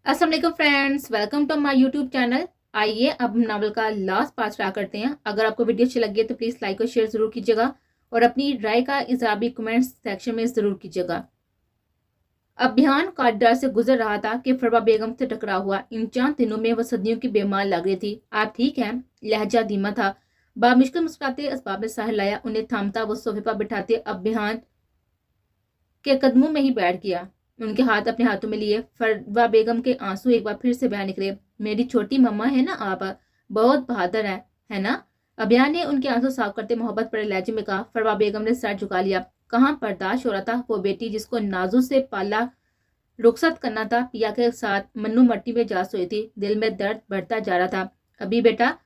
अस्सलाम वालेकुम friends, welcome to my YouTube channel. आइए अब हम नावल का लास्ट पार्ट स्टार्ट करते हैं। अगर आपको वीडियो अच्छी लगी है तो प्लीज़ लाइक और शेयर ज़रूर कीजिएगा और अपनी राय का इज़हार भी कमेंट्स सेक्शन में ज़रूर कीजिएगा। अभियान काटदार से गुजर रहा था कि फरवा बेगम से टकरा हुआ। इन चंद दिनों में वह सदियों की बीमार लग रही थी। आप ठीक हैं? लहजा धीमा था। बामुश्किल मुस्कुराते असबाब में साहिल लाया, उन्हें थामता वो सोफे पर बिठाते अभियान के कदमों में ही बैठ गया। उनके हाथ अपने हाथों में लिए फरवा बेगम के आंसू एक बार फिर से बह निकले। मेरी छोटी मम्मा है ना आप, बहुत बहादुर है ना? अभियान ने उनके आंसू साफ करते मोहब्बत भरे लहजे में कहा। फरवा बेगम ने सर झुका लिया। कहाँ बर्दाश्त हो रहा था वो बेटी जिसको नाजू से पाला रुखसत करना था। पिया के साथ मन्नू मट्टी में जा सोई थी। दिल में दर्द बढ़ता जा रहा था। अभी बेटा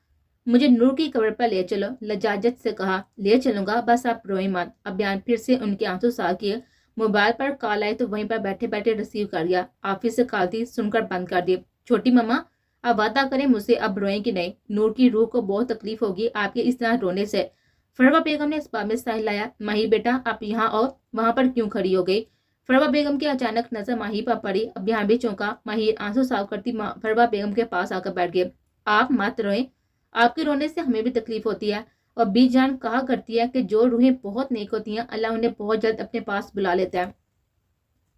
मुझे नूर की कब्र पर ले चलो, लजाजत से कहा। ले चलूंगा, बस आप रोए मत। अभियान फिर से उनके आंसू साफ किए। मोबाइल पर कॉल आई तो वहीं पर बैठे बैठे रिसीव कर लिया। ऑफिस से कॉल थी, सुनकर बंद कर दी। छोटी मम्मा अब वादा करें मुझसे, अब रोएंगी नहीं। नूर की रूह को बहुत तकलीफ होगी आपके इस तरह रोने से। फरवा बेगम ने इस बात में साहिल लाया। माही बेटा आप यहाँ और वहां पर क्यों खड़ी हो गई? फरवा बेगम की अचानक नजर माही पर पड़ी। अभियान भी चौंका। माही आंसू साफ करती फरवा बेगम के पास आकर बैठ गए। आप मत रोएं, आपके रोने से हमें भी तकलीफ होती है। और बीज जान कहा करती है कि जो रूहें बहुत नेक होती हैं अल्लाह उन्हें बहुत जल्द अपने पास बुला लेता है।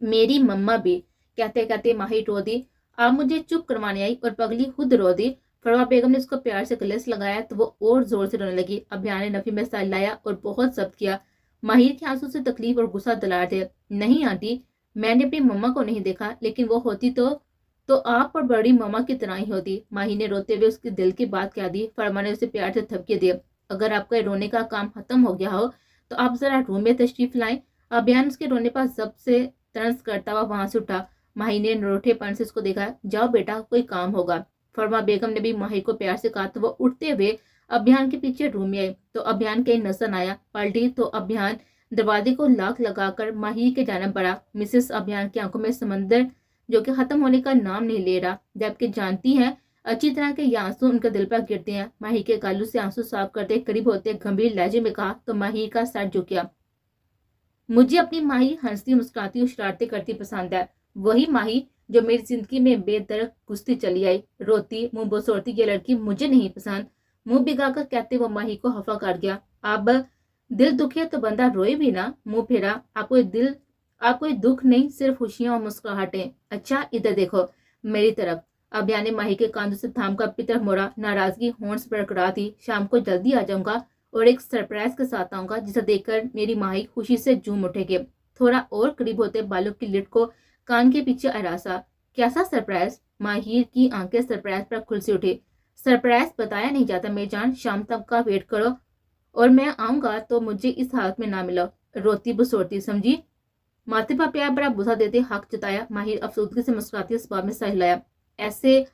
मेरी मम्मा भी, कहते कहते माही रो दी। आप मुझे चुप करवाने आई और पगली खुद रो दी। फरवा बेगम ने उसको प्यार से गले से लगाया तो वो और जोर से रोने लगी। अभियान ने नफी में साल लाया और बहुत सब्र किया। माहिर के आंसू से तकलीफ और गुस्सा दिला थे। नहीं आंटी, मैंने अपनी मम्मा को नहीं देखा, लेकिन वो होती तो आप और बड़ी मम्मा की तरह ही होती। माही ने रोते हुए उसके दिल की बात कह दी। फरमा ने उसे प्यार से थपके दिए। अगर आपका रोने का काम खत्म हो गया हो तो आप जरा रूम में तशरीफ लाएं। अभियान उसके रोने पर सबसे तंज करता हुआ वहां से उठा। माही ने नरोठेपन से उसको देखा। जाओ बेटा, कोई काम होगा। फरमा बेगम ने भी माही को प्यार से कहा तो वो उठते हुए अभियान के पीछे रूम में आई तो अभियान कहीं नजर आया। पलटी तो अभियान दरवाजे को लाक लगाकर माही के जानब बढ़ा। मिसेस अभियान की आंखों में समंदर जो कि खत्म होने का नाम नहीं ले रहा, जबकि जानती हैं अच्छी तरह के ये आंसू उनके दिल पर गिरते हैं। माही के गालों से आंसू साफ करते करीब होते गंभीर लहजे में कहा तो माही का सर झुक। मुझे अपनी माही हंसती मुस्कुराती और शरारतें करती पसंद है। वही माही जो मेरी जिंदगी में बेदर्द घुसती चली आई, रोती मुंह बसोरती ये लड़की मुझे नहीं पसंद। मुंह भिगाकर कहते वो माही को हफा कर गया। अब दिल दुखे तो बंदा रोए भी ना। मुंह फेरा। आप कोई दुख नहीं, सिर्फ खुशियां और मुस्कुराहटें। अच्छा इधर देखो मेरी तरफ। अभियान ने माही के कांधों से थाम कर अपनी तरफ मोड़ा। नाराजगी होंठ पर बरकरार थी। शाम को जल्दी आ जाऊंगा और एक सरप्राइज के साथ आऊंगा जिसे देखकर मेरी माही खुशी से झूम उठेगी। थोड़ा और करीब होते बालों की लिट को कान के पीछे अरासा। कैसा सरप्राइज? माहिर की आंखें सरप्राइज पर खुल सी उठी। सरप्राइज बताया नहीं जाता मेरी जान, शाम तक का वेट करो और मैं आऊंगा तो मुझे इस हालत में ना मिलो, रोती बसोरती, समझी? माथे पर प्यार बड़ा बुझा देते हक जताया। माहिर अफसोसगी से मुस्कुराती इस बात में सहलाया। ऐसे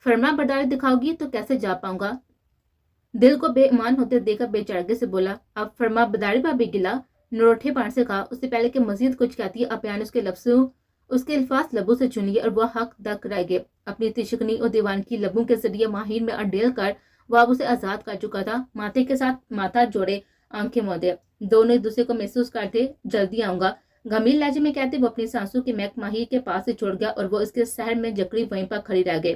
फर्मा बर्दारी दिखाओगी तो कैसे जा पाऊंगा? दिल को बेईमान होते देखकर बेचारगी से बोला। अब फर्मा बदारी पर भी गिला। नरोठे पान से कहा। उससे पहले कि मजीद कुछ कहती अपियान उसके लफ्जों उसके अल्फाज लबों से चुन लिए और वह हक दक रह गए। अपनी तिशकनी और दीवान की लबों के जरिए माहिर में अडेल कर वह उसे आजाद कर चुका था। माथे के साथ माथा जोड़े, आंखें मोदे, दोनों एक दूसरे को महसूस करते। जल्दी आऊंगा, गंभीर लहजे में कहते वो अपनी सांसों की महक माहिर के पास से छोड़ गया और वो इसके शहर में जकड़ी वहीं पर खड़ी रह गई।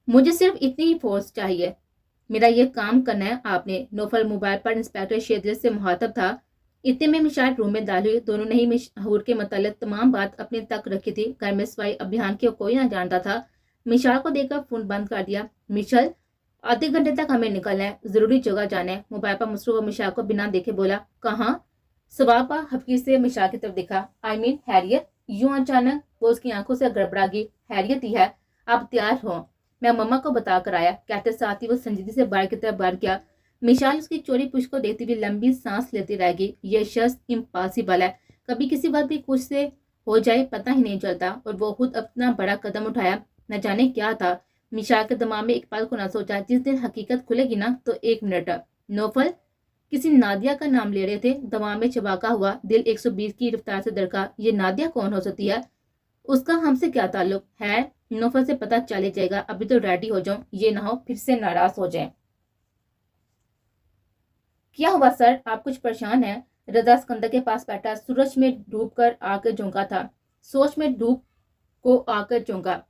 मुझे सिर्फ इतनी ही फोर्स चाहिए, मेरा ये काम करना है आपने। नौफल मोबाइल पर इंस्पेक्टर शेदर से मुहातब था। इतने में मिशाल रूम में दाखिल हुई। दोनों ने ही मशहूर के मतलब तमाम बात अपने तक रखी थी। घर में सफाई अभियान के कोई ना जानता था। मिशाल को देखकर फोन बंद कर दिया। मिशल, आधे घंटे तक हमें निकलना है, जरूरी जगह जाना है। मोबाइल पर मसरूफ मिशाल को बिना देखे बोला। कहाँ? सवाब पर हफ्की से मिशाल की तरफ देखा। आई मीन हैरियत। यूं अचानक वो उसकी आंखों से गड़बड़ा गई। हैरियत ही है, आप तैयार हो, मैं मम्मा को बता कर आया, कहते साथ ही वो संजीदगी से बाहर की तरफ बढ़ गया। मिशाल उसकी चोरी पुछ को देखती हुई लंबी सांस लेती रह गई। ये शख्स इम्पॉसिबल है, कभी किसी बात भी कुछ से हो जाए पता ही नहीं चलता। और वो खुद अपना बड़ा कदम उठाया। न जाने क्या था मिशाल के दिमाग में। एक पल को न सोचा, जिस दिन हकीकत खुलेगी ना तो 1 मिनट। नौफल किसी नादिया का नाम ले रहे थे। दवा में चबाका हुआ दिल 120 की रफ्तार से धड़का। ये नादिया कौन हो सकती है? उसका हमसे क्या ताल्लुक है? नौफल से पता चले जाएगा। अभी तो रेडी हो जाऊं, ये ना हो फिर से नाराज हो जाए। क्या हुआ सर, आप कुछ परेशान हैं? रजा सिकंदर के पास बैठा सूरज में डूब कर आगे झोंका था। सोच में डूब को आकर चौंका।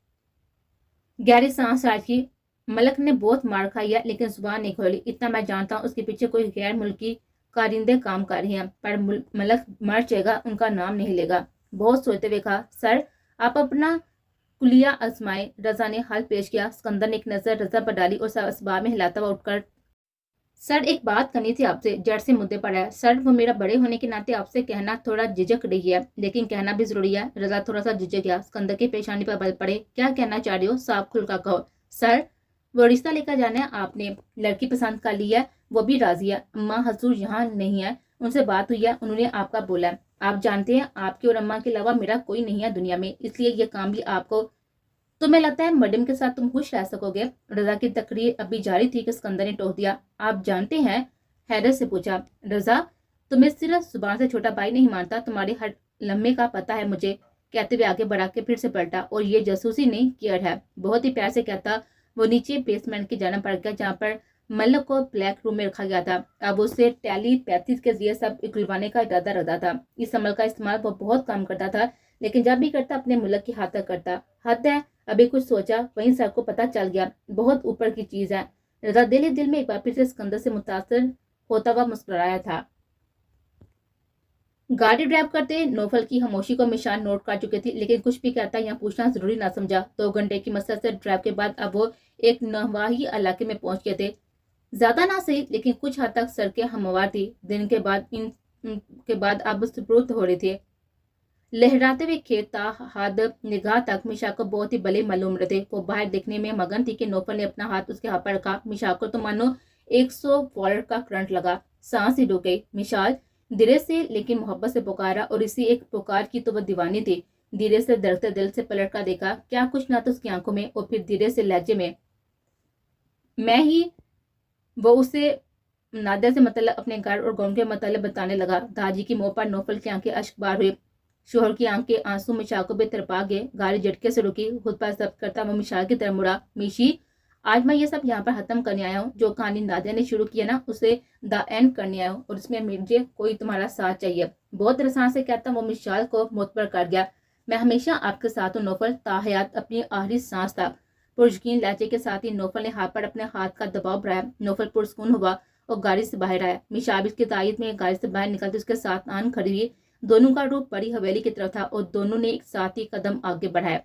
गहरी सांस आई की। मलक ने बहुत मार खाई है लेकिन जुबान नहीं खोली। इतना मैं जानता हूँ उसके पीछे कोई गैर मुल्की कारिंदे काम कर रही हैं, पर मलक मर जाएगा उनका नाम नहीं लेगा। बहुत सोचते हुए कहा, सर आप अपना कुलिया आजमाए। रजा ने हाथ पेश किया। सिकंदर ने एक नजर रजा पर डाली और असबाब में हिलाता हुआ उठकर, सर एक बात करनी थी आपसे। जड़ से मुद्दे पर है। सर वो मेरा बड़े होने के नाते आपसे कहना थोड़ा झिझक रही है, लेकिन कहना भी जरूरी है। रजा थोड़ा सा झिझक गया। सिकंदर की पेशानी पर बल पड़े। क्या कहना चाह रही हो? साफ खुल कर कहो। सर वो रिश्ता लेकर जाना है आपने, लड़की पसंद कर ली है, वो भी राजी है। अम्मा हजूर यहाँ नहीं है, उनसे बात हुई है, उन्होंने आपका बोला है। आप जानते हैं आपके और अम्मा के अलावा मेरा कोई नहीं है दुनिया में, इसलिए ये काम भी आपको। तुम्हें लगता है मैडम के साथ तुम खुश रह सकोगे? रजा की तकरीर अभी जारी थी कि सिकंदर ने टोक दिया। आप जानते हैं? हैरत से पूछा। रजा तुम्हें सिर्फ जुबान से छोटा भाई नहीं मानता, तुम्हारे हर लम्हे का पता है मुझे, कहते हुए आगे बढ़ा के फिर से पलटा। और ये जासूसी नहीं केयर है। बहुत ही प्यार से कहता वो नीचे बेसमेंट की जाना पड़ गया जहाँ पर मल्लक को ब्लैक रूम में रखा गया था। अब उसे टेलीपैथी के जरिए सब उगलवाने का इरादा रखता था। इस अमल का इस्तेमाल वो बहुत कम करता था, लेकिन जब भी करता अपने मुल्क की हाथ तक करता। हद है। अभी कुछ सोचा, वहीं सर को पता चल गया बहुत ऊपर की चीज है। रजा दिल ही दिल में एक बार फिर से सिकंदर से मुतासर होता हुआ मुस्कुराया था। गाड़ी ड्राइव करते नौफल की खामोशी को मिशान नोट कर चुके थी, लेकिन कुछ भी कहता यहाँ पूछना जरूरी ना समझा। 2 घंटे की मसरत से ड्राइव के बाद अब वो एक नवाही इलाके में पहुंच गए थे। ज्यादा ना सही, लेकिन कुछ हद तक सड़कें हमवार थी। दिन के बाद के बाद अब सुपुर्द हो रहे थे। लहराते हुए खेत हाथ निगाह तक मिशा को बहुत ही भले मालूम रहे थे। वो बाहर देखने में मगन थी कि नौफल ने अपना हाथ उसके हाथ पर रखा। मिशा को तो मानो 100 वोल्ट का करंट लगा। सांस ही रुक गई। मिशाल धीरे से लेकिन मोहब्बत से पुकारा, और इसी एक पुकार की तो वह दीवानी थी। धीरे से धड़कते दिल से पलट कर देखा, क्या कुछ ना तो उसकी आंखों में, और फिर धीरे से लहजे में मैं ही। वो उसे नादिया से मतलब अपने घर और गाँव के मतलब बताने लगा। दादी की मुंह पर नौफल की आंखें अश्कबार हुई। शोहर की आंखें आंसू मिशा को भी तरपा गए। गाड़ी झटके से रुकी। खुद पर जब्त करता वो मिशा की तरफ मुड़ा। मिशी आज मैं ये सब यहाँ पर खत्म करने आया हूँ। जो कहानी नादिया ने शुरू किया ना, उसे द एंड करने आया हूँ, और इसमें मुझे कोई तुम्हारा साथ चाहिए। बहुत रसान से कहता वो मिशाल को मुतबर कर गया। मैं हमेशा आपके साथ हूँ नौफल, ताहयात अपनी आखिरी सांस तक। पुरयकीन लहजे के साथ ही नौफल ने हाथ पर अपने हाथ का दबाव बढ़ाया। नौफल पुरस्कून हुआ और गाड़ी से बाहर आया। मिशा की तायद में गाड़ी से बाहर निकलते उसके साथ आन खड़ी हुई। दोनों का रूप बड़ी हवेली की तरफ था और दोनों ने एक साथ ही कदम आगे बढ़ाया।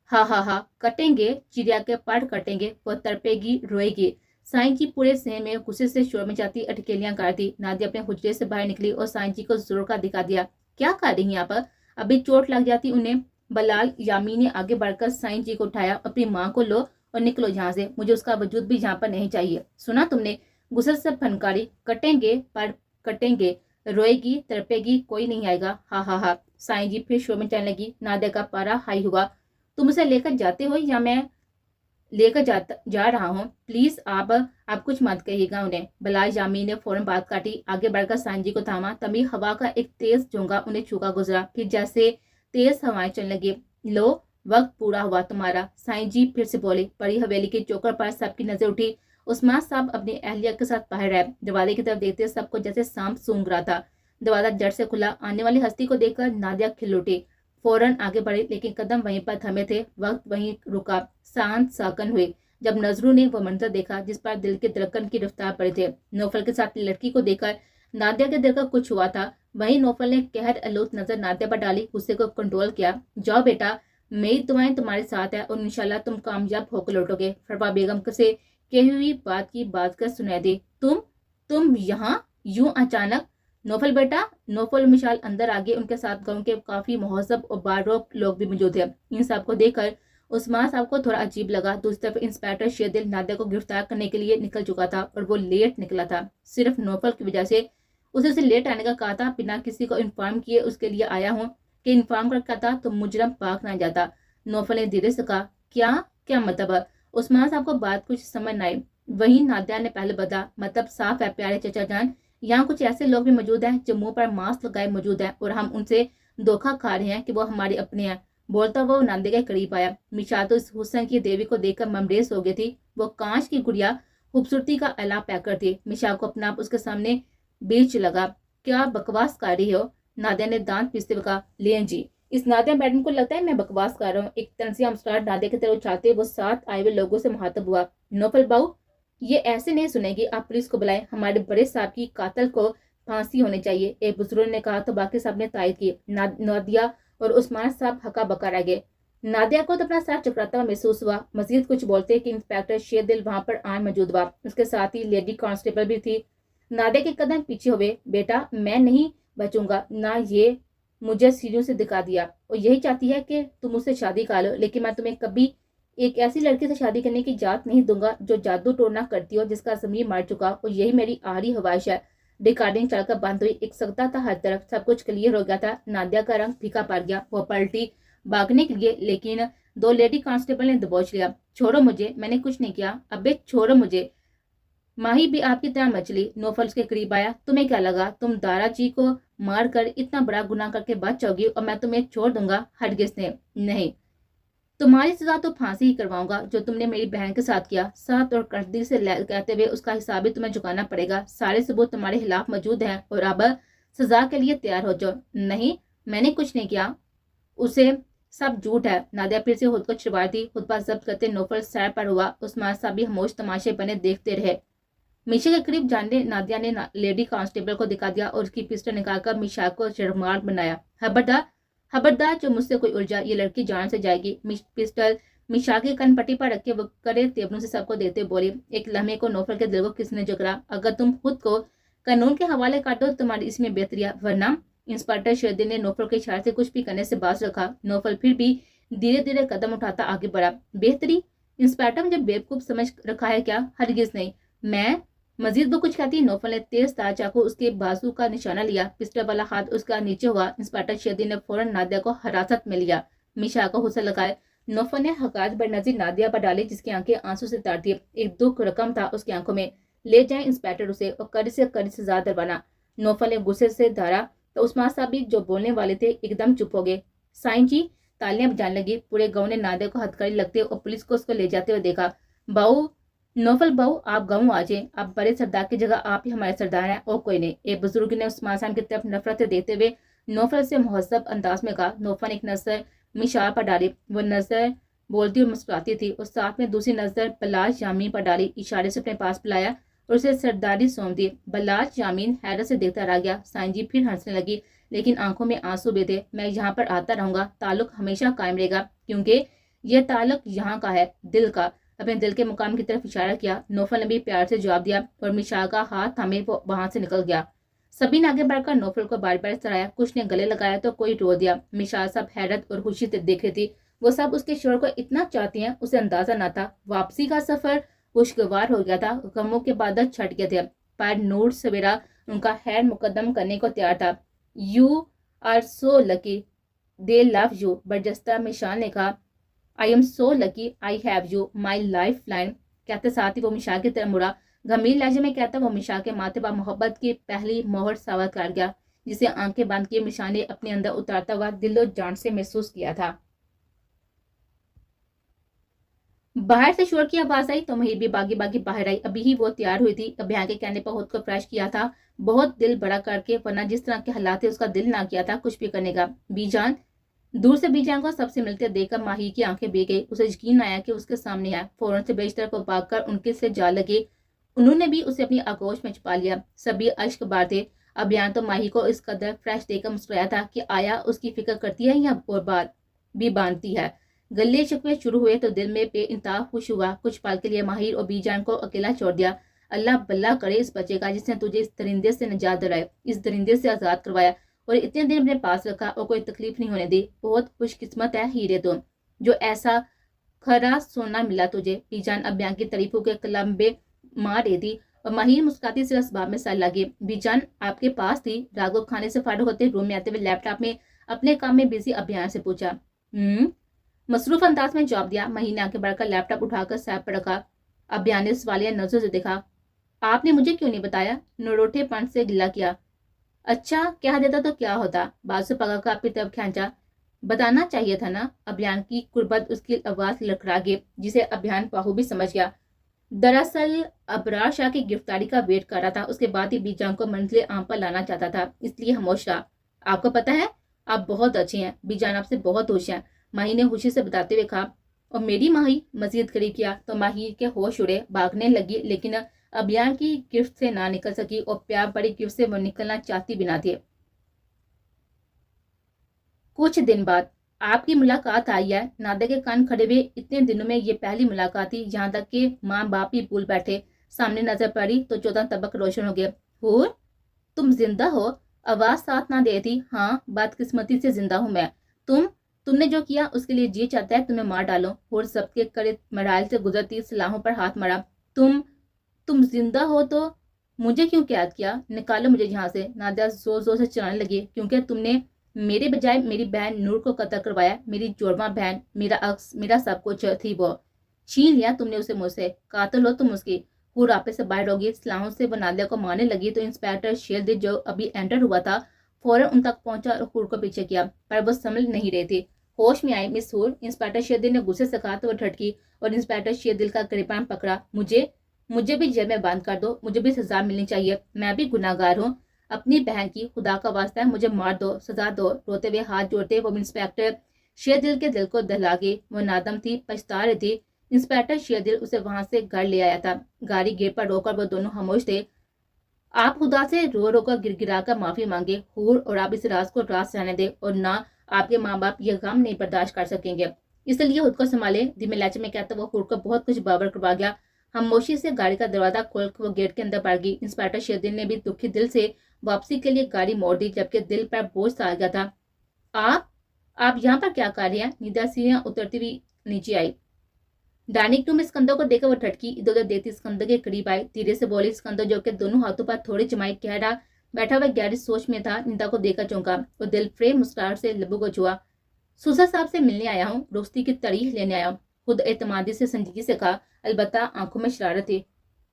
हा हा हा कटेंगे, चिड़िया के पर कटेंगे। वो तड़पेगी, रोएगी। साईं जी पूरे सहन में गुस्से से शोर में जाती अटकेलियां काटती। नादिया अपने हुजरे से बाहर निकली और साईं जी को जोर का दिखा दिया। क्या कर रही हैं आप? अभी चोट लग जाती उन्हें। बलाल यामी ने आगे बढ़कर साईं जी को उठाया। अपनी माँ को लो और निकलो यहाँ से, मुझे उसका वजूद भी यहाँ पर नहीं चाहिए। सुना तुमने? गुस्से से फनकारी। कटेंगे पर कटेंगे, रोएगी, तड़पेगी, कोई नहीं आएगा। हा हा हा। साईं जी फिर शोर में चलने लगी। नादिया का पारा हाई हुआ। तुम उसे लेकर जाते हो या मैं लेकर जा रहा हूँ? प्लीज आप कुछ मत कहिएगा उन्हें। बलाल यामी ने फौरन बात काटी। आगे बढ़कर साईं जी को थामा। तभी हवा का एक तेज झोंका उन्हें छूका गुजरा। फिर जैसे तेज हवाएं चलने लगी। लो वक्त पूरा हुआ तुम्हारा। साईं जी फिर से बोले। बड़ी हवेली के चौकर पर सबकी नजर उठी। उस्मान साहब अपनी अहलिया के साथ बाहर आए। दरवाजे की तरफ देखते सबको जैसे सांप सूंघ रहा था। दरवाजा जड़ से खुला। आने वाली हस्ती को देखकर नादिया खिल उठी। फौरन आगे बढ़े, लेकिन कदम वहीं पर थमे थे। वक्त वहीं रुका। शांत साकन हुए जब नजरों ने वो मंजर देखा जिस पर दिल के धड़कन की रफ्तार पड़े थे। नौफल के साथ लड़की को देखकर नादिया के दिल का कुछ हुआ था। वहीं नौफल ने कहर आलूद नजर नादिया पर डाली। गुस्से को कंट्रोल किया। जाओ बेटा, मेरी दुआएं तुम्हारे साथ है और इंशाल्लाह तुम कामयाब होकर लौटोगे। फरवा बेगम से कही हुई बात की बात कर सुनाई दी। तुम यहाँ यूं अचानक? नौफल बेटा। नौफल मिशाल अंदर आगे। उनके साथ गांव के काफी महजब और बारोब लोग भी मौजूद थे। इन सब को देखकर उस्मान साहब को थोड़ा अजीब लगा। दूसरी तरफ इंस्पेक्टर शेरदिल नादिया को गिरफ्तार करने के लिए निकल चुका था और वो लेट निकला था। सिर्फ नौफल की वजह से उसे लेट आने का कहा था। बिना किसी को इन्फॉर्म किए उसके लिए आया हूँ कि इन्फॉर्म कर कहता तो मुजरम पाक ना जाता। नौफल ने धीरे से कहा, क्या मतलब? उस्मान साहब को बात कुछ समझ न आई। वहीं नादिया ने पहले बता, मतलब साफ है प्यारे चचा जान, यहाँ कुछ ऐसे लोग भी मौजूद हैं जो मुंह पर मास्क लगाए मौजूद हैं और हम उनसे धोखा खा रहे हैं कि वो हमारे अपने हैं। बोलता वो नादिया के करीब आया। मिशा तो इस हुस्न की देवी को देखकर ममरेज हो गई थी। वो कांच की गुड़िया खूबसूरती का अला पैकर थी। मिशा को अपना आप उसके सामने बीच लगा। क्या बकवास कर रही हो? नादिया ने दांत पीसते हुए कहा, लें जी, اس نادیہ میڈم کو لگتا ہے میں بکواس کر رہا ہوں۔ ایک طنزیہ مسکراہٹ نادیہ کی طرف اچھالتے وہ ساتھ آئے ہوئے لوگوں سے مخاطب ہوا۔ نوفل باؤ، یہ ایسے نہیں سنے گی، آپ پولیس کو بلائیں، ہمارے بڑے صاحب کی قاتل کو پھانسی ہونی چاہیے، ایک بزرگ نے کہا تو باقی صاحب نے تائید کی۔ نادیہ اور عثمان صاحب ہکا بکا رہ گئے۔ نادیہ کو تو اپنا سر چکراتا ہوا محسوس ہوا۔ مزید کچھ بولتے کہ انسپیکٹر شیر دل وہاں پر آن موجود ہوا، اس کے ساتھ ہی لیڈی کانسٹیبل بھی تھی۔ نادیہ کے قدم پیچھے ہوئے۔ بیٹا میں نہیں بچوں گا، نہ یہ مجھے سیڑھیوں سے دکھا دیا، اور یہی چاہتی ہے کہ تم اس سے شادی کر لو، لیکن میں تمہیں کبھی ایک ایسی لڑکی سے شادی کرنے کی اجازت نہیں دوں گا جو جادو ٹونا کرتی ہو، جس کا ضمیر مر چکا، اور یہی میری آخری خواہش ہے۔ ریکارڈنگ چل کر بند ہوئی۔ ایک سکتا تھا ہر طرف، سب کچھ کلیئر ہو گیا تھا۔ نادیہ کا رنگ پھیکا پڑ گیا، وہ پلٹی بھاگنے کے لیے، لیکن دو لیڈی کانسٹیبل نے دبوچ لیا۔ چھوڑو مجھے، میں نے کچھ نہیں کیا، ابے چھوڑو مجھے۔ ماہی بھی آپ کی طرح مچلی۔ نوفل کے قریب آیا۔ تمہیں کیا لگا تم دارا جی کو مار کر اتنا بڑا گناہ کر کے بچ جاؤ گی اور میں تمہیں چھوڑ دوں گا؟ ہرگز نہیں، تمہاری سزا تو پھانسی ہی کرواؤں گا، جو تم نے میری بہن کے ساتھ کیا۔ ساتھ اور کردی سے کہتے ہوئے اس کا حساب بھی تمہیں چکانا پڑے گا۔ سارے ثبوت تمہارے خلاف موجود ہیں اور اب سزا کے لیے تیار ہو جاؤ۔ نہیں، میں نے کچھ نہیں کیا، اسے سب جھوٹ ہے۔ نادیہ پھر سے خود کو چھڑوا دی۔ خود پر ضبط کرتے نوفل سیر پر ہوا۔ عثمان صاحب بھی خاموش تماشے بنے دیکھتے رہے۔ میشا کے قریب جانے نادیہ نے لیڈی کانسٹیبل کو دکھا دیا اور اس کی پسٹل نکال کر میشا کو شرمار بنایا۔ خبردار جو مجھ سے کوئی الجھا، یہ لڑکی جان سے جائے گی۔ پسٹل میشا کی کن پٹی پر رکھے وہ کرے تیوروں سے سب کو دیتے بولی۔ ایک لمحے کو نوفل کے دل کو کس نے جکڑا۔ اگر تم خود کو قانون کے حوالے کر دو تو تمہاری اس میں بہتری ہے، ورنہ انسپیکٹر شیردل نے نوفل کے اشارے سے کچھ بھی کرنے سے باز رکھا۔ نوفل پھر بھی دھیرے دھیرے قدم اٹھاتا آگے بڑھا۔ بہتری؟ انسپیکٹر مجھے بیوقوف سمجھ رکھا ہے کیا؟ ہرگز نہیں۔ میں مزید وہ کچھ کہتی، نوفل نے تیز تار چاقو اس کے بازو کا نشانہ لیا۔ پسٹل والا ہاتھ اس کا نیچے ہوا۔ انسپیکٹر شیردل نے فوراً نادیہ کو حراست میں لیا۔ میشا کو حوصلہ لگائے نوفل نے حقارت بر نظر نادیہ پر ڈالی، جس کی آنکھیں آنسو سے تر تھی۔ ایک دکھ رقم تھا اس کی آنکھوں میں۔ لے جائیں انسپیکٹر اسے، اور کڑی سے کڑی سزا دلوانا۔ نوفل نے غصے سے دھارا تو عثمان صاحب بھی جو بولنے والے تھے ایک دم چپ ہو گئے۔ سائن جی تالیاں بجانے لگی۔ پورے گاؤں نے نادیہ کو ہتھکڑی لگتے اور پولیس کو اس کو لے جاتے ہوئے دیکھا۔ باؤ، نوفل باؤ، آپ گاؤں آ جائیں، آپ بڑے سردار کی جگہ آپ ہی ہمارے سردار ہیں اور کوئی نہیں۔ ایک بزرگ نے عثمان صاحب کی طرف نفرت دیتے ہوئے نوفل سے مہذب انداز میں کہا۔ نوفل نے ایک نظر میشا پر ڈالی، وہ نظر بولتی اور مسکراتی تھی، اور ساتھ میں دوسری نظر بلاش یامین پر ڈالی، اشارے سے اپنے پاس بلایا اور اسے سرداری سونپ دی۔ بلاش یامین حیرت سے دیکھتا رہ گیا۔ سائن جی پھر ہنسنے لگی، لیکن آنکھوں میں آنسو بھی تھے۔ میں یہاں پر آتا رہوں گا، تعلق ہمیشہ قائم رہے گا، کیونکہ یہ تعلق یہاں کا ہے، دل کا۔ اپنے دل کے مقام کی طرف اشارہ کیا۔ نوفل نے بھی پیار سے جواب دیا اور میشا کا ہاتھ تھامے وہ وہاں سے نکل گیا۔ سبھی نے آگے بڑھ کر نوفل کو بار بار سرایا، کچھ نے گلے لگایا تو کوئی رو دیا۔ میشا سب حیرت اور خوشی سے دیکھ رہی تھی، وہ سب اس کے شوہر کو اتنا چاہتی ہیں، اسے اندازہ نہ تھا۔ واپسی کا سفر خوشگوار ہو گیا تھا، غموں کے بادل چھٹ گئے تھے، پر نور سویرا ان کا خیر مقدم کرنے کو تیار تھا۔ You are so lucky, they love you, برجستہ میشا نے کہا۔ I am so lucky I have you, my lifeline۔ کہتے ساتھ ہی وہ میشا کی طرف مڑا۔ گھمیر لہجے میں کہتا وہ میشا کے ماتھے پر محبت کی پہلی مہر سوار کر گیا، جسے آنکھیں بند کیے میشا نے اپنے اندر اتارتا ہوا دل و جان سے محسوس کیا تھا۔ باہر سے شور کی آواز آئی تو مہیر بھی باغی باغی باہر آئی۔ ابھی ہی وہ تیار ہوئی تھی، ابھیان کے کہنے پر خود کو فریش کیا تھا، بہت دل بڑا کر کے، ورنہ جس طرح کے حالات تھے اس کا دل نہ کیا تھا کچھ بھی کرنے کا۔ بی جان، دور سے بی جان کو سب سے ملتے دیکھ کر ماہی کی آنکھیں بھیگ گئی، اسے یقین آیا کہ اس کے سامنے ہے۔ فوراً سے بیش طرف بھاگ کر ان کے سے جا لگے، انہوں نے بھی اسے اپنی آغوش میں چھپا لیا۔ سبھی اشک بار تھے۔ ابھیان تو ماہی کو اس قدر فریش دیکھ کر مسکرایا تھا کہ آیا اس کی فکر کرتی ہے یا اور بار بھی باندھتی ہے۔ گلے شکوے شروع ہوئے تو دل میں بے انتہا خوش ہوا۔ کچھ پل کے لیے ماہر اور بی جان کو اکیلا چھوڑ دیا۔ اللہ بلا کرے اس بچے کا جس نے تجھے اس درندے سے نجات دلائے، اس درندے سے آزاد کروایا اور اتنے دن اپنے پاس رکھا اور کوئی تکلیف نہیں ہونے دی۔ بہت خوش قسمت ہے ہیرے تو، جو ایسا کھرا سونا ملا تجھے۔ بی جان ابھیان کی تعریفوں کے کلمبے مار رہی تھی اور ماہر مسکراتی سے اسباب میں سر لگی۔ بی جان آپ کے پاس تھی؟ راگو کھانے سے فارغ ہوتے روم میں آتے ہوئے لیپ ٹاپ میں اپنے کام میں بزی ابھیان سے پوچھا۔ مصروف انداز میں جواب دیا۔ ماہر نے آنکھیں بڑھ کر لیپ ٹاپ اٹھا کر سیب پر رکھا۔ ابھیان نے سوالیہ نظروں سے دیکھا۔ آپ نے مجھے کیوں نہیں بتایا؟ نروٹھے پن سے گلہ کیا۔ اچھا کہہ دیتا تو کیا ہوتا؟ بازو پکڑ کر اپنی طرف کھینچا۔ بتانا چاہیے تھا نا؟ ابھیان کی قربت اس کی آواز لڑکھڑا گئی، جسے ابھیان بخوبی سمجھ گیا۔ دراصل ابرار شاہ کی گرفتاری کا ویٹ کر رہا تھا، اس کے بعد ہی بی جان کو منزل عام پر لانا چاہتا تھا، اس لیے خاموش رہا۔ آپ کو پتہ ہے आप बहुत अच्छे हैं, बीजान आपसे बहुत होश हैं, माही ने खुशी से बताते हुए कहा। और मेरी माही मजीद करीब किया तो माही के होश उड़े, भागने लगी, लेकिन अभियान की गिरफ्त से ना निकल सकी और प्यार बड़ी गिरफ्त से वो निकलना चाहती भी ना थी। कुछ दिन बाद आपकी मुलाकात आई है। नादिया के कान खड़े हुए, इतने दिनों में ये पहली मुलाकात थी, यहाँ तक कि माँ बाप ही भूल बैठे। सामने नजर पड़ी तो 14 तबक रोशन हो गया। हूर, तुम जिंदा हो? आवाज साथ ना दे थी। हाँ, बदकिस्मती से जिंदा हूँ मैं। तुमने जो किया उसके लिए जी चाहता है तुम्हें मार डालो। हूर सबके कड़े मराइल से गुजरती सलाहों पर हाथ मारा। तुम जिंदा हो तो मुझे क्यों कैद किया? निकालो मुझे यहाँ से। नादिया जोर जोर से चिल्लाने लगी, क्योंकि तुमने मेरे बजाय मेरी बहन नूर को कत्ल करवाया। मेरी जोड़वा बहन, मेरा अक्स, मेरा सब कुछ थी वो। छीन लिया तुमने उसे मुझसे। कातिल हो तुम उसकी। हूर आपे से बाहर होगी। सलाहों से वो नादिया को मारने लगी तो इंस्पेक्टर शेरदिल जो अभी एंटर हुआ था फौरन उन तक पहुंचा और हूर को पीछे किया, पर वो समझ नहीं रही थी। होश में आई मिस हूर, इंस्पेक्टर शेरदिल ने गुस्से से कहा तो वो ठटकी और इंस्पेक्टर शेरदिल का गिरबान पकड़ा। मुझे भी जेल में बंद कर दो, मुझे भी सजा मिलनी चाहिए, मैं भी गुनाहगार हूँ। अपनी बहन की खुदा का वास्ता है, मुझे मार दो, सजा दो। रोते हुए हाथ जोड़ते वो इंस्पेक्टर शेरदिल के दिल को दहला गई। वो नादम थी, पछता रही थी। इंस्पेक्टर शेरदिल उसे वहां से घर ले आया था। गाड़ी गेट पर रोकर वो दोनों खामोश थे। आप खुदा से रो रो कर गिड़गिड़ा कर माफी मांगे हूर, और आप इस राज को राज रहने दे, और ना आपके माँ बाप यह गम नहीं बर्दाश्त कर सकेंगे, इसलिए खुद को संभाले। धीमे लहजे में कहता वो हूर को बहुत कुछ बाबर करवा गया। खामोशी से गाड़ी का दरवाजा खोल वो गेट के अंदर बढ़ गई। इंस्पेक्टर शेरदिल ने भी दुखी दिल से वापसी के लिए गाड़ी मोड़ दी, जबकि दिल पर बोझ सा आ गया था। आप यहाँ पर क्या कर रहे हैं? निदा सीढ़ियां उतरती हुई नीचे आई। डाइनिंग रूम में स्कंदर को देखकर वो ठटकी, इधर उधर देखती स्कंदर के करीब आई, धीरे से बोली। स्कंदर जो के दोनों हाथों पर थोड़ी जमाई गहरा बैठा हुआ गहरी सोच में था, निदा को देखकर चौंका और दिल फ्रेम मुस्कुराहट से लबों को छुआ। सुजा साहब से मिलने आया हूँ, दोस्ती की तारीख लेने आया हूँ, खुद एतमादी से संजीदगी से कहा, अलबत्ता आंखों में शरारत थी।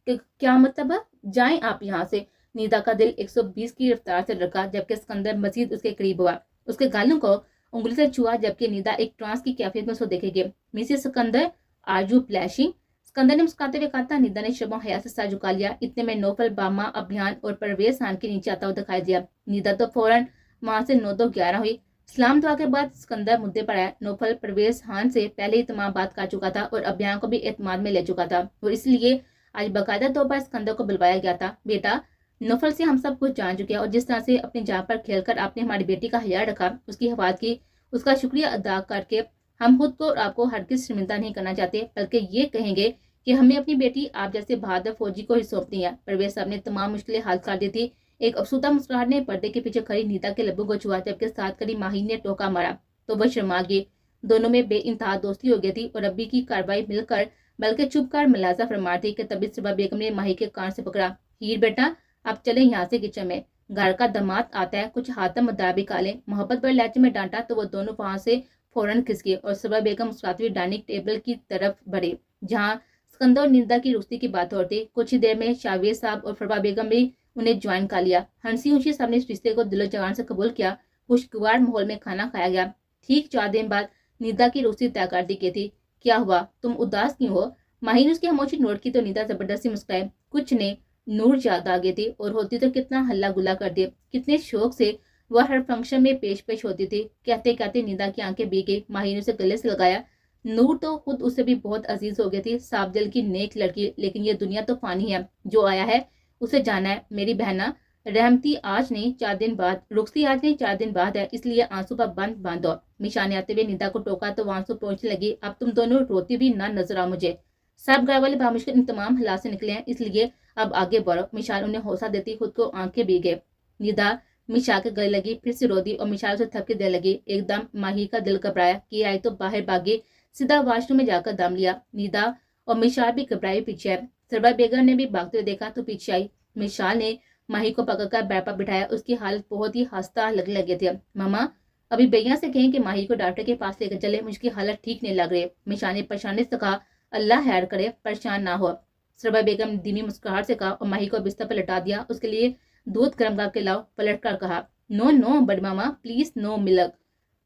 क्या मतलब? जाएं आप यहाँ से। निदा का दिल 120 की रफ्तार से धड़का, जबकि स्कंदर मजीद उसके करीब हुआ, उसके गालों को उंगली से छुआ, जबकि निदा एक ट्रांस की कैफियत में उसको देखेगी। Mrs Sikandar, are you flashing? Sikandar ने मुस्कुराते हुए कहा था। निदा ने शर्मो हया से सर झुका लिया। इतने में नौफल, बामा, अभियान और परवेज खान के नीचे आता हुआ दिखाई दिया। निदा तो फौरन वहां से 9-2-11 हुई। सलाम दुआ के बाद सिकंदर मुद्दे पर आया। नौफल परवेज खान से पहले ही तमाम बात कर चुका था और अभियान को भी एतमाद में ले चुका था, और इसलिए आज बाकायदा तौर पर सिकंदर को बुलवाया गया था। बेटा, नौफल से हम सब कुछ जान चुके हैं, और जिस तरह से अपनी जान पर खेलकर आपने हमारी बेटी का ख्याल रखा, उसकी हिफाजत की, उसका शुक्रिया अदा करके हम खुद को और आपको हरगिज़ शर्मिंदा नहीं करना चाहते, बल्कि ये कहेंगे कि हमें अपनी बेटी आप जैसे बहादुर फौजी को ही सौंपनी है। परवेज साहब ने तमाम मुश्किलें हल कर दी थी। एक अफसुदा मुस्कुराहट ने पर्दे के पीछे खड़ी नीता के लबों को छुआ, जबकि साथ खड़ी माही ने टोका मारा तो वह शर्मा गई। दोनों में बेइंतहा दोस्ती हो गई थी और अब्बी की कार्रवाई मिलकर बल्कि चुप कर मिलाजा फरमा थी कि तभी सुबह बेगम ने माही के कान से पकड़ा। हीर बेटा, अब चले यहाँ से किचन में, घर का दामाद आता है, कुछ हाथ मुद्दा भी खा ले। मोहब्बत भरे लहजे में डांटा तो वो दोनों वहां से फौरन खिसके और सबा बेगम मुस्कुराती हुई डाइनिंग टेबल की तरफ बढ़े, जहाँ सिकंदर और निंदा की रुस्ती की बात हो रही। कुछ ही देर में शावेज साहब और फरवा बेगम भी उन्हें ज्वाइन कर लिया। हंसी उसी सबने इस रिश्ते को दिलो जवान से कबूल किया। खुशगवार माहौल में खाना खाया गया। ठीक 4 दिन बाद निदा की रुस्ती तय कर दी गई थी। क्या हुआ, तुम उदास क्यों हो? माही ने उसकी खामोशी नोट की तो निदा जबरदस्ती मुस्कुराए। कुछ ने, नूर याद आ गई थी, और होती तो कितना हल्ला गुल्ला कर दिया, कितने शौक से वह हर फंक्शन में पेश होती थी। कहते कहते निदा की आंखें भीग गई। माही ने उसे गले से लगाया। नूर तो खुद उससे भी बहुत अजीज हो गई थी, साफ दिल की नेक लड़की, लेकिन ये दुनिया तो फानी है, जो आया है उसे जाना है। मेरी बहना, रहमती आज नहीं 4 दिन बाद, रुखसी आज नहीं 4 दिन बाद है, इसलिए आंसू पर बंद बांधो। मिशा ने आते हुए निदा को टोका तो आंसू पहुंचने लगी। अब तुम दोनों रोती भी ना नजर आओ मुझे। सब घर वाले बामुश्किल इन तमाम हालात से निकले हैं, इसलिए अब आगे बढ़ो। मिशाल उन्हें हौसला देती खुद को आंखें भीगे। निदा मिशा के गले लगी, फिर से रो दी और मिशाल उसे थपकी दे लगी। एकदम माही का दिल घबराया कि आई तो बाहर भागी, सीधा वाशरूम में जाकर दम लिया। निदा और मिशाल भी घबराए पीछे आए। सरबा बेगम ने भी भागते हुए देखा तो पीछे आई। मिशाल ने माही को पकड़कर बैठ पर बिठाया। उसकी हालत बहुत ही हंसता लगने लगे थे। मामा, अभी भैया से कहें कि माही को डॉक्टर के पास लेकर चले, मुझकी हालत ठीक नहीं लग रही। मिशा ने परेशानी से कहा। अल्लाह खैर करे, परेशान ना हो। सरबा बेगम ने धीमी मुस्कुराहट से कहा और माही को बिस्तर पर लटा दिया। उसके लिए दूध गर्म करके लाओ, पलट कर कहा। नो नो बड़ी मामा, प्लीज नो मिल्क।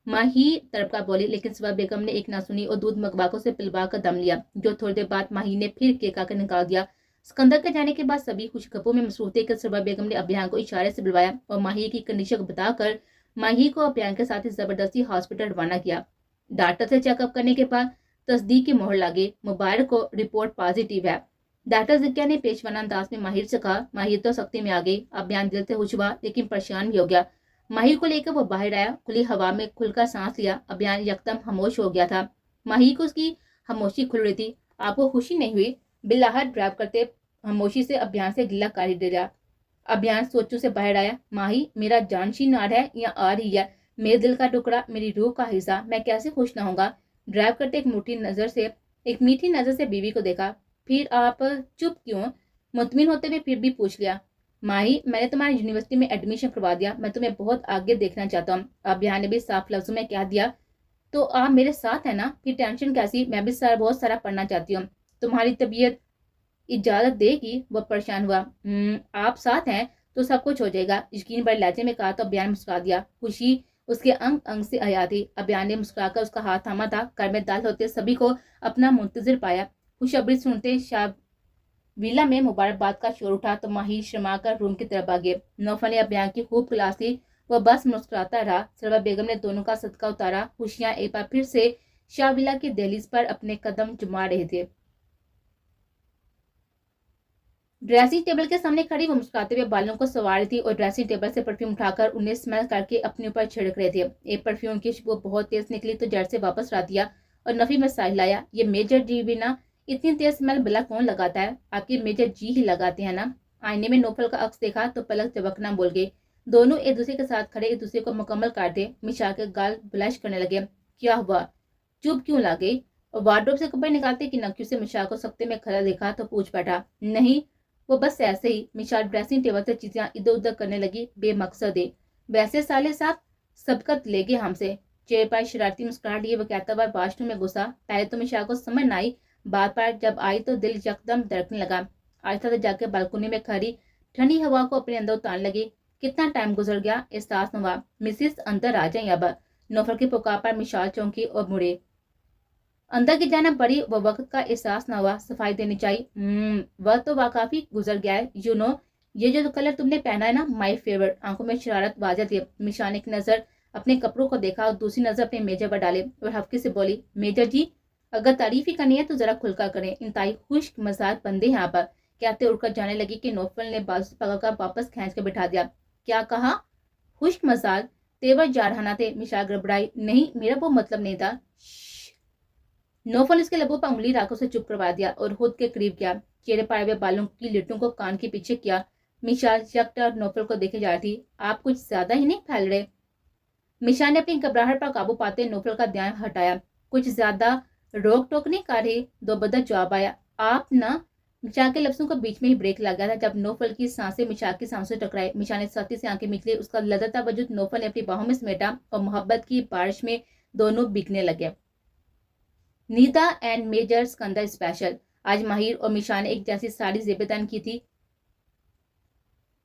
माही तड़पका बोली, लेकिन सरबा बेगम ने एक ना सुनी और दूध मकबाकों से पिलवा कर दम लिया, जो थोड़ी देर बाद माही ने फिर केक आकर निकाल दिया। सिकंदर के जाने के बाद सभी खुशखबरों में मसरूफ थे कि सरबा बेगम ने अभियान को इशारे से बुलवाया और माही की कंडीशन को बताकर माही को अभियान के साथ ही जबरदस्ती हॉस्पिटल रवाना किया। डॉक्टर से चेकअप करने के बाद तस्दीक की मोहर लगी, मुबारक को रिपोर्ट पॉजिटिव है। डॉक्टर जिक्या ने पेशवाना अंदाज में माहिर से कहा, माहिर तो सख्ती में आ गई। अभियान दिल से खुश हुआ लेकिन परेशान भी हो गया। माहिर को लेकर वो बाहर आया, खुली हवा में खुलकर सांस लिया। अभियान यकदम खामोश हो गया था। माहिर को उसकी खामोशी खुल रही थी। आपको खुशी नहीं हुई? बिलाहट ड्राइव करते खामोशी से अभियान से गिला कारी दे रहा। अभियान सोचों से बाहर आया। माही, मेरा जानशीन आ रहा है या आ रही है? मेरे दिल का टुकड़ा, मेरी रूह का हिस्सा, मैं कैसे खुश ना होगा? ड्राइव करते एक मीठी नजर से बीवी को देखा। फिर आप चुप क्यों? मुतमिन होते हुए फिर भी पूछ लिया। माही, मैंने तुम्हारी यूनिवर्सिटी में एडमिशन करवा दिया, मैं तुम्हें बहुत आगे देखना चाहता हूँ। अभियान ने भी साफ लफ्जों में कह दिया। तो आप मेरे साथ है ना? फिर टेंशन कैसी? मैं भी बहुत सारा पढ़ना चाहती हूँ। तुम्हारी तबीयत इजाजत देगी? वो परेशान हुआ। आप साथ हैं तो सब कुछ हो जाएगा, यकीन भरे लहजे में कहा तो अभियान मुस्कुरा दिया। खुशी उसके अंग अंग से आया थी। अभियान ने मुस्कुराकर उसका हाथ थामा था। घर में दाल होते सभी को अपना मुंतजिर पाया। खुशखबरी सुनते शाह विला में मुबारकबाद का शोर उठा तो माही शर्मा कर रूम की तरफ आ गए। नौफल ने अभियान की खूब क्लास ली। वह बस मुस्कुराता रहा। सरवा बेगम ने दोनों का सदका उतारा। खुशियां एक बार फिर से शाह विला की दहलीज पर अपने कदम जमा रहे थे। ड्रेसिंग टेबल के सामने खड़ी वो मुस्कुराते हुए बालों को संवार रही थी और ड्रेसिंग टेबल से परफ्यूम उठाकर उन्हें स्मेल करके अपने ऊपर छिड़क रहे थे। एक परफ्यूम की खुशबू बहुत तेज निकली तो जड़ से वापस ला दिया और नफी में साहिल लाया। ये मेजर जी बिना इतनी तेज स्मेल भला कौन लगाता है? आपके मेजर जी ही लगाते हैं ना? आईने में नौफल का अक्स देखा तो पलक झपकना बोल गए। दोनों एक दूसरे के साथ खड़े एक दूसरे को मुकम्मल काटते। मिशा के गाल ब्लश करने लगे। क्या हुआ? चुप क्यों ला गई? और वार्डरोब से कपड़े निकालते कि नक्की से मिशा को सख्ते में खड़ा देखा तो पूछ बैठा। नहीं, वो बस ऐसे ही। मिशा ड्रेसिंग टेबल से चीजें इधर उधर करने लगी। बेमकसद है। वैसे साले साहब सबकत ले गए हमसे। चेहरे पर शरारती मुस्कुराहट लिए वो कहता हुआ वाशरूम में घुसा। पहले तो मिशा को समझ न आई, बात पर जब आई तो दिल यकदम धड़कने लगा। आहिस्ता से जाकर बालकनी में खड़ी ठंडी हवा को अपने अंदर उतारने लगी। कितना टाइम गुजर गया एहसास न हुआ। मिसिस अंदर आ जाए अब। नौफल की पुकार पर मिशाल चौंकी और मुड़े। अंदर की जाना पड़ी। वो वक्त का एहसास न हुआ। सफाई देनी चाहिए। वह तो काफी गुजर गया है। ये जो कलर तुमने पहना है ना, माय फेवरेट। आंखों में शरारत वाज़ह थी। मिशा ने एक नजर अपने कपड़ों को देखा और दूसरी नजर अपने मेजर पर डाले और हफ्के से बोली, मेजर जी, अगर तारीफ ही करनी है तो जरा खुलकर करें। इंतहाई खुश्क मजाज बंदे हैं आप। कहते उड़कर जाने लगी कि नौफल ने बाजू से पकड़कर वापस खींच कर बिठा दिया। क्या कहा? खुश्क मजाज? तेवर जारहाना थे। मिशा गड़बड़ाई। नहीं, मेरा वो मतलब नहीं था। नौफल इसके लबों पर उंगली रखकर उसे चुप करवा दिया और खुद के करीब किया। चेहरे पर आए हुए बालों की लिटों को कान के पीछे किया। मिशा यकटा और नौफल को देखे जा रही थी। आप कुछ ज्यादा ही नहीं फैल रहे? मिशा ने अपनी घबराहट पर काबू पाते नौफल का ध्यान हटाया। कुछ ज्यादा रोक टोक नहीं कर रही? दो बदर जवाब आया। आप ना। मिशा के लफ्जों को बीच में ही ब्रेक लग गया था जब नौफल की सांसें मिशा की सांसों से टकराई। मिशा ने सख्ती से आंखें मिचली। उसका लदता वजूद नौफल ने अपनी बाहों में समेटा और मोहब्बत की बारिश में दोनों बिकने लगे। Nita and major Sikandar special. आज माहिर और मिशा ने एक जैसी साड़ी जेबेदान की थी।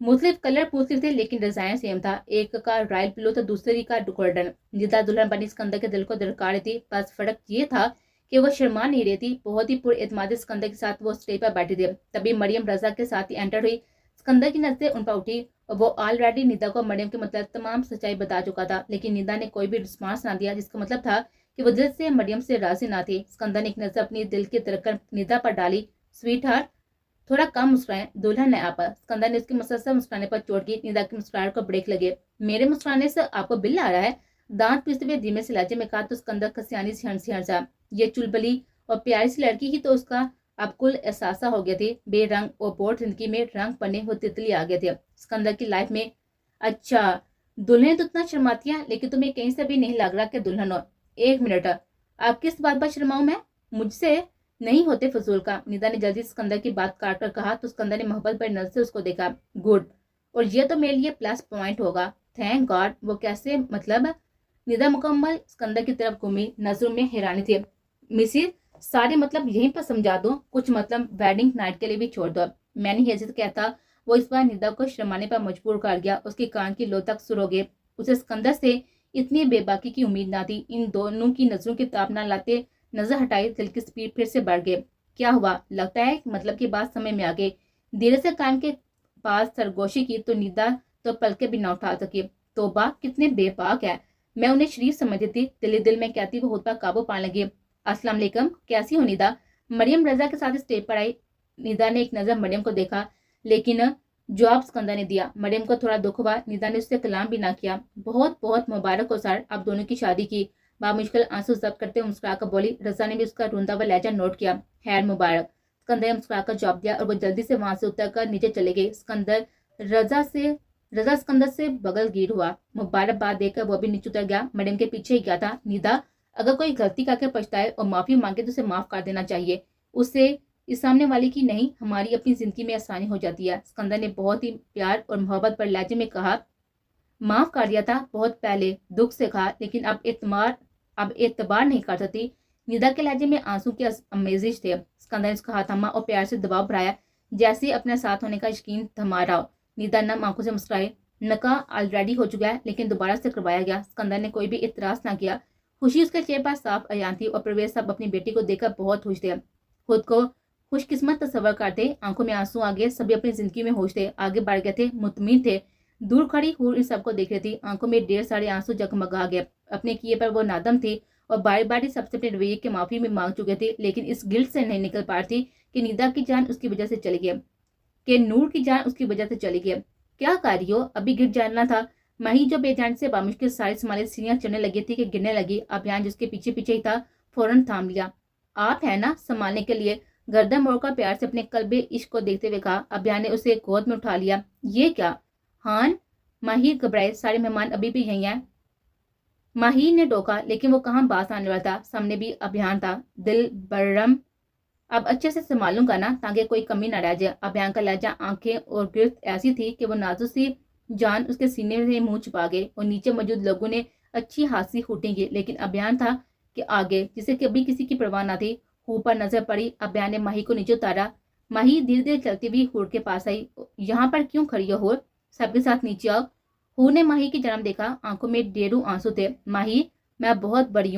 मुख्तलिफ कलर पूछते थे लेकिन डिजाइन सेम था। एक का रॉयल ब्लू तो दूसरी का गोल्डन। नीता दुल्हन बनी सिकंदर के दिल को दरका रही थी। बस फर्क ये था कि वो शर्मा नहीं रही थी। बहुत ही पुरएतमाद सिकंदर के साथ वो स्टेज पर बैठी थी। तभी मरियम रजा के साथ ही एंटर हुई। सिकंदर की नजरें उन पर उठी और वो ऑलरेडी नीता को मरियम के मतलब तमाम सच्चाई बता चुका था, लेकिन नीता ने कोई भी रिस्पॉन्स ना दिया, जिसका मतलब था कि वो दिल से मरियम से राजी ना थी। सिकंदर ने एक नजर अपनी दिल की धड़कन नीता पर डाली। स्वीट हार्ट, थोड़ा कम मुस्कुराएं, दुल्हन है आप। सिकंदर ने उसके मुसलसल मुस्कुराने पर चोट की। नीता की मुस्कुराहट को ब्रेक लगे। मेरे मुस्कुराने से आपको बिल आ रहा है? दांत पीसते हुए धीमे से लहजे में कहा तो सिकंदर खसियानी से हंसा। ये चुलबली और प्यारी सी लड़की ही तो उसका अब कुल एहसासा हो गया थे। बेरंग और बोर जिंदगी में रंग पने वो तितली आ गए थे सिकंदर की लाइफ में। अच्छा, दुल्हन तो इतना शर्माती है, लेकिन तुम्हें कहीं से भी नहीं लग रहा कि दुल्हन हो। एक मिनट, आप किस बात पर शर्माऊं मैं? मुझसे नहीं होते फजूल का। निदा ने जल्दी सिकंदर की बात काट कर कहा तो सिकंदर ने मोहब्बत भरी नजर से उसको देखा। गुड, और ये तो मेरे लिए प्लस पॉइंट होगा। Thank God. वो कैसे मतलब? निदा मुकम्मल सिकंदर की तरफ घूमी, नजरों में हैरानी थी। मिसिर, सारे मतलब यहीं पर समझा दो, कुछ मतलब वेडिंग नाइट के लिए भी छोड़ दो। मैंने हैसियत कहता वो इस बार निदा को शर्माने पर मजबूर कर गया। उसके कान की लो तक सुर हो गए। उसे सिकंदर से इतनी बेबाकी की उम्मीद ना थी। इन दोनों की नजरों की ताप न लाते नजर हटाई, दिल की स्पीड फिर से बढ़ गई। क्या हुआ? लगता है मतलब की बात समझ में आ गई। धीरे से कान के पास सरगोशी की तो निदा तो पलके भी न उठा सकी। توبہ کتنے بے باک ہے، میں انہیں شریف سمجھتی تھی، دل میں کہتی وہ خود پر قابو پانے لگی۔ السلام علیکم، کیسی ہو ندا؟ مریم رضا کے ساتھ اسٹیج پر آئی۔ ندا نے ایک نظر مریم کو دیکھا لیکن جواب اسکندر نے دیا۔ مریم کو تھوڑا دکھ ہوا، ندا نے اس سے کلام بھی نہ کیا۔ بہت بہت مبارک ہو سر، آپ دونوں کی شادی کی۔ بامشکل آنسو ضبط کرتے ہوئے مسکرا کر بولی۔ رضا نے بھی اس کا روندا ہوا لہجہ نوٹ کیا۔ خیر مبارک، اسکندر نے مسکرا کر جواب دیا اور وہ جلدی سے وہاں سے اتر کر نیچے چلے گئے۔ رضا اسکندر سے بغل گیر ہوا، مبارکباد دے کر وہ بھی نیچے اتر گیا۔ مریم کے پیچھے ہی گیا تھا۔ ندا، اگر کوئی غلطی کر کے پچھتائے اور معافی مانگے تو اسے معاف کر دینا چاہیے، اسے اس سامنے والے کی نہیں ہماری اپنی زندگی میں آسانی ہو جاتی ہے۔ اسکندر نے بہت ہی پیار اور محبت پر لہجے میں کہا، معاف کر دیا تھا بہت پہلے، دکھ سے کہا، لیکن اب اعتبار نہیں کر سکتی۔ ندا کے لہجے میں آنسو کے آمیزش تھے۔ اسکندر نے اس کا ہاتھ تھاما اور پیار سے دباؤ بڑھایا جیسے اپنے ساتھ ہونے کا یقین تھما رہا ہو۔ ندا نم آنکھوں سے مسکرائے۔ نکاح آلریڈی ہو چکا ہے لیکن دوبارہ سے کروایا گیا۔ اسکندر نے کوئی بھی اعتراض نہ کیا۔ خوشی اس کے چہرے پر صاف عیان تھی اور پرویز صاحب اپنی بیٹی کو دیکھ کر بہت خوش تھے، خود کو خوش قسمت تصور کرتے۔ آنکھوں میں آنسو آگے، سبھی اپنی زندگی میں ہوش تھے، آگے بڑھ گئے تھے، مطمئن تھے۔ دور کھڑی ہور ان سب کو دیکھ رہی تھی، آنکھوں میں ڈھیر سارے آنسو جگمگا گئے۔ اپنے کیے پر وہ نادم تھی اور باری باری سب سے اپنے رویے کی معافی میں مانگ چکے تھے، لیکن اس گلٹ سے نہیں نکل پا رہی تھی کہ ندا کی جان اس کی وجہ سے چلی گئی، کہ نور کی جان اس کی وجہ سے چلی گئی۔ کیا کر رہی ہو؟ ابھی گر جانا تھا۔ مہی جو بے جان سے بامشکل ساری سنبھالے سیڑھیاں چڑھنے لگی تھی کہ گرنے لگی۔ ابھیان جس کے پیچھے پیچھے ہی تھا فوراً تھام لیا۔ آپ ہے نا سنبھالنے کے لیے؟ گردن موڑ کر پیار سے اپنے قلب عشق کو دیکھتے ہوئے کہا۔ ابھیان نے اسے گود میں اٹھا لیا۔ یہ کیا؟ ہان، ماہی گھبرائے، سارے مہمان ابھی بھی یہیں ہیں۔ ماہی نے ٹوکا لیکن وہ کہاں باز آنے والا تھا، سامنے بھی ابھیان تھا۔ دل برم، اب اچھے سے سنبھالوں گا نا تاکہ کوئی کمی نہ رہ جائے۔ ابھیان کا لہجہ، آنکھیں اور گرفت ایسی تھی کہ وہ نازک سی جان اس کے سینے سے منہ چھپا گئے اور نیچے موجود لوگوں نے اچھی ہنسی پھوٹیں گی، لیکن ابھیان تھا کہ آگے جسے کبھی کسی کی پرواہ نہ تھی۔ ہور پر نظر پڑی، ابھیان نے ماہی کو نیچے اتارا۔ ماہی دھیرے دھیرے چلتی ہوئی ہور کے پاس آئی۔ یہاں پر کیوں کھڑی ہو ہور؟ سب کے ساتھ نیچے آؤ۔ ہور نے ماہی کی جنم دیکھا، آنکھوں میں ڈھیروں آنسو تھے۔ ماہی، میں بہت بری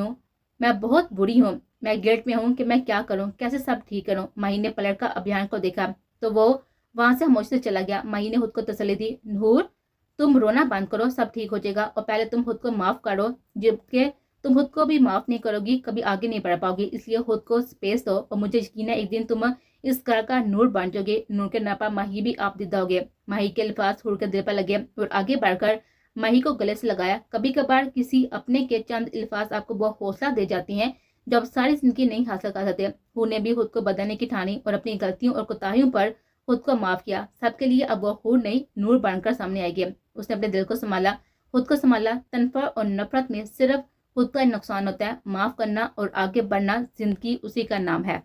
ہوں، میں گلٹ میں ہوں کہ میں کیا کروں، کیسے سب ٹھیک کروں۔ ماہی نے پلٹ کر ابھیان کو دیکھا تو وہ وہاں سے خاموشی سے چلا گیا۔ ماہی نے خود کو تسلی دی، ہور تم رونا بند کرو، سب ٹھیک ہو جائے گا، اور پہلے تم خود کو معاف کرو، جبکہ تم خود کو بھی معاف نہیں کرو گی کبھی آگے نہیں بڑھ پاؤ گی، اس لیے خود کو سپیس دو اور مجھے یقین ہے ایک دن تم اس گھر کا نور بن جاؤ گے، نور کے ناپا ماہی بھی آپ دیدہ ہوگے۔ ماہی کے الفاظ ہور کے دل پر لگے اور آگے بڑھ کر ماہی کو گلے سے لگایا۔ کبھی کبھار کسی اپنے کے چند الفاظ آپ کو بہت حوصلہ دے جاتی ہیں جو آپ ساری زندگی نہیں حاصل کر سکتے۔ ہور نے بھی خود کو بدلنے کی ٹھانی اور اپنی غلطیوں اور کوتاہیوں پر خود کو معاف کیا۔ سب کے لیے اب وہ ہور نہیں نور بن کر سامنے آئے گی۔ اس نے اپنے دل کو سنبھالا، خود کو سنبھالا۔ تنفر اور نفرت میں صرف خود کا نقصان ہوتا ہے، معاف کرنا اور آگے بڑھنا زندگی اسی کا نام ہے۔